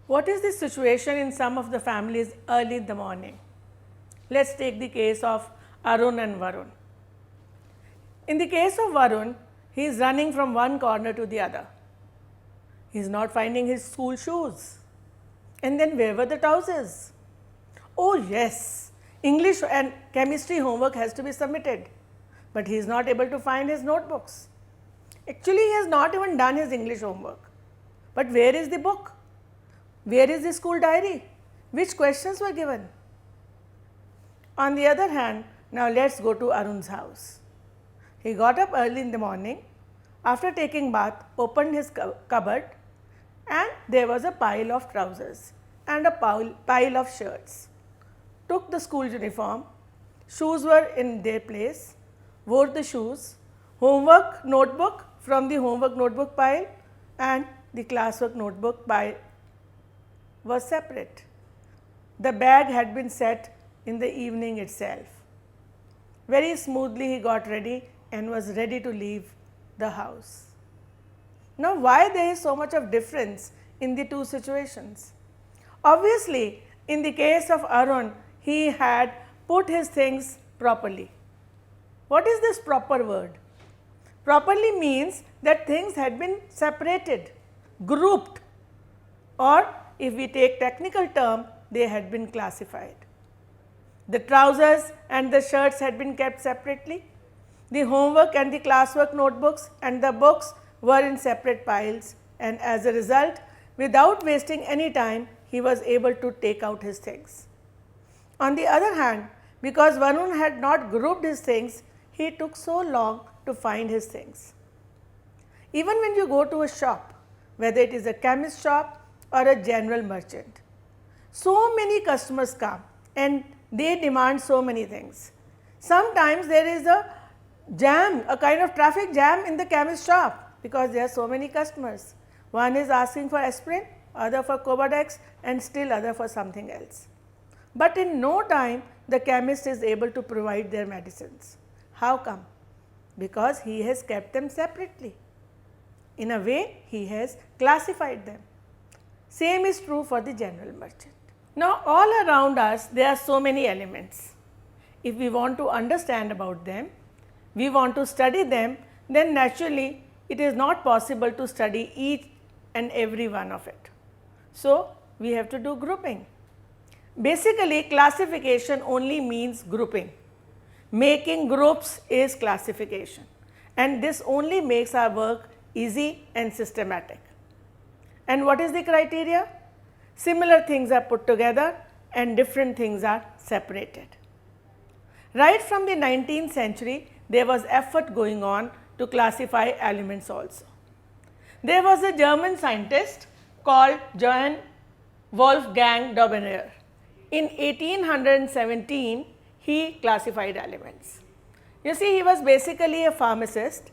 What is the situation in some of the families early in the morning? Let us take the case of Arun and Varun. In the case of Varun, he is running from one corner to the other. He is not finding his school shoes. And then where were the trousers? Oh yes, English and chemistry homework has to be submitted, but he is not able to find his notebooks. Actually, he has not even done his English homework. But where is the book? Where is the school diary? Which questions were given? On the other hand, now let us go to Arun's house. He got up early in the morning, after taking bath, opened his cupboard, and there was a pile of trousers and a pile of shirts. Took the school uniform, shoes were in their place, wore the shoes, homework notebook from the homework notebook pile and the classwork notebook pile was separate. The bag had been set in the evening itself. Very smoothly he got ready and was ready to leave the house. Now, why there is so much of difference in the two situations? Obviously, in the case of Arun, he had put his things properly. What is this proper word? Properly means that things had been separated, grouped, or if we take technical term, they had been classified. The trousers and the shirts had been kept separately. The homework and the classwork notebooks and the books were in separate piles, and as a result, without wasting any time, he was able to take out his things. On the other hand, because Varun had not grouped his things, he took so long to find his things. Even when you go to a shop, whether it is a chemist shop or a general merchant, so many customers come and they demand so many things. Sometimes there is a jam, a kind of traffic jam in the chemist shop because there are so many customers. One is asking for aspirin, other for Cobadex, and still other for something else. But in no time the chemist is able to provide their medicines. How come? Because he has kept them separately. In a way, he has classified them. Same is true for the general merchant. Now, all around us there are so many elements. If we want to understand about them, we want to study them, then naturally it is not possible to study each and every one of it. So, we have to do grouping. Basically, classification only means grouping. Making groups is classification, and this only makes our work easy and systematic. And what is the criteria? Similar things are put together and different things are separated. Right from the 19th century, there was effort going on to classify elements also. There was a German scientist called Johann Wolfgang Dobereiner. In 1817, he classified elements. You see, he was basically a pharmacist.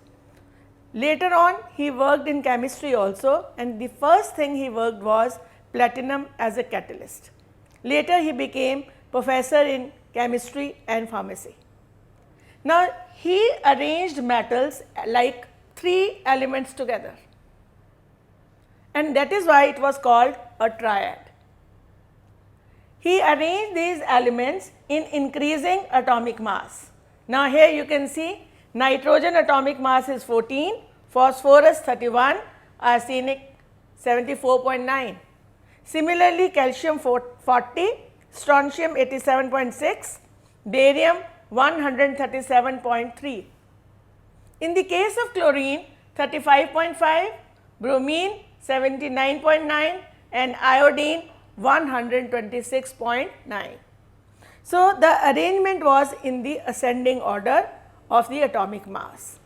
Later on, he worked in chemistry also, and the first thing he worked was platinum as a catalyst. Later, he became professor in chemistry and pharmacy. Now, he arranged metals like 3 elements together, and that is why it was called a triad. He arranged these elements in increasing atomic mass. Now, here you can see nitrogen atomic mass is 14, phosphorus 31, arsenic 74.9. Similarly, calcium 40, strontium 87.6, barium 137.3. In the case of chlorine, 35.5, bromine 79.9, and iodine 126.9. So, the arrangement was in the ascending order of the atomic mass.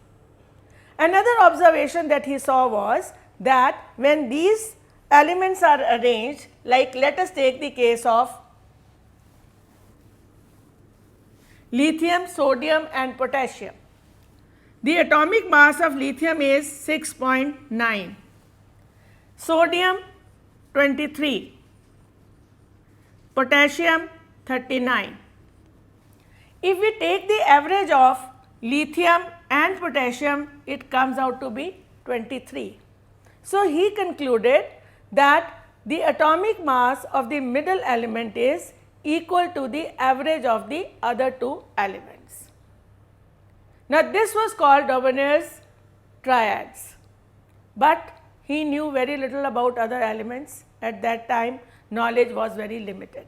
Another observation that he saw was that when these elements are arranged, like let us take the case of lithium, sodium and potassium. The atomic mass of lithium is 6.9, sodium 23, potassium 39. If we take the average of lithium and potassium, it comes out to be 23. So, he concluded that the atomic mass of the middle element is equal to the average of the other two elements. Now, this was called Dobereiner's triads, but he knew very little about other elements. At that time, knowledge was very limited.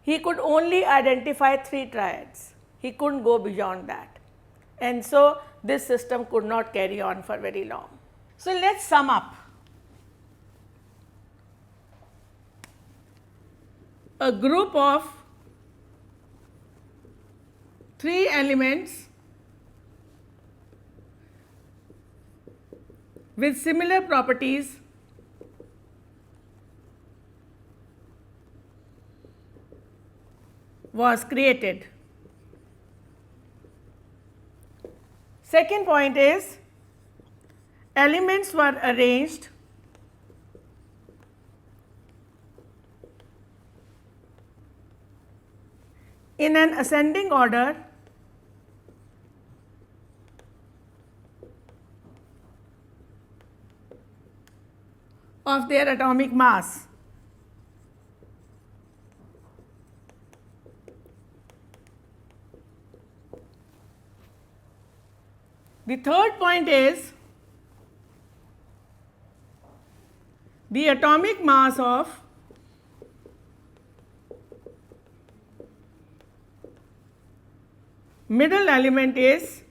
He could only identify 3 triads, he could not go beyond that, and so this system could not carry on for very long. So, let us sum up. A group of 3 elements with similar properties was created. Second point is, elements were arranged in an ascending order of their atomic mass. The third point is, the atomic mass of middle element is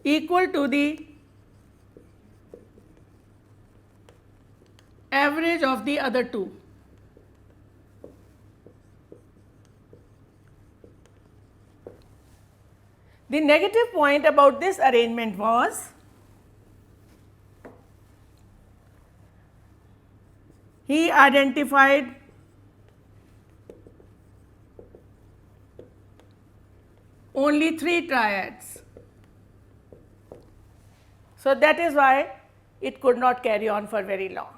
equal to the average of the other two. The negative point about this arrangement was, he identified only 3 triads. So, that is why it could not carry on for very long.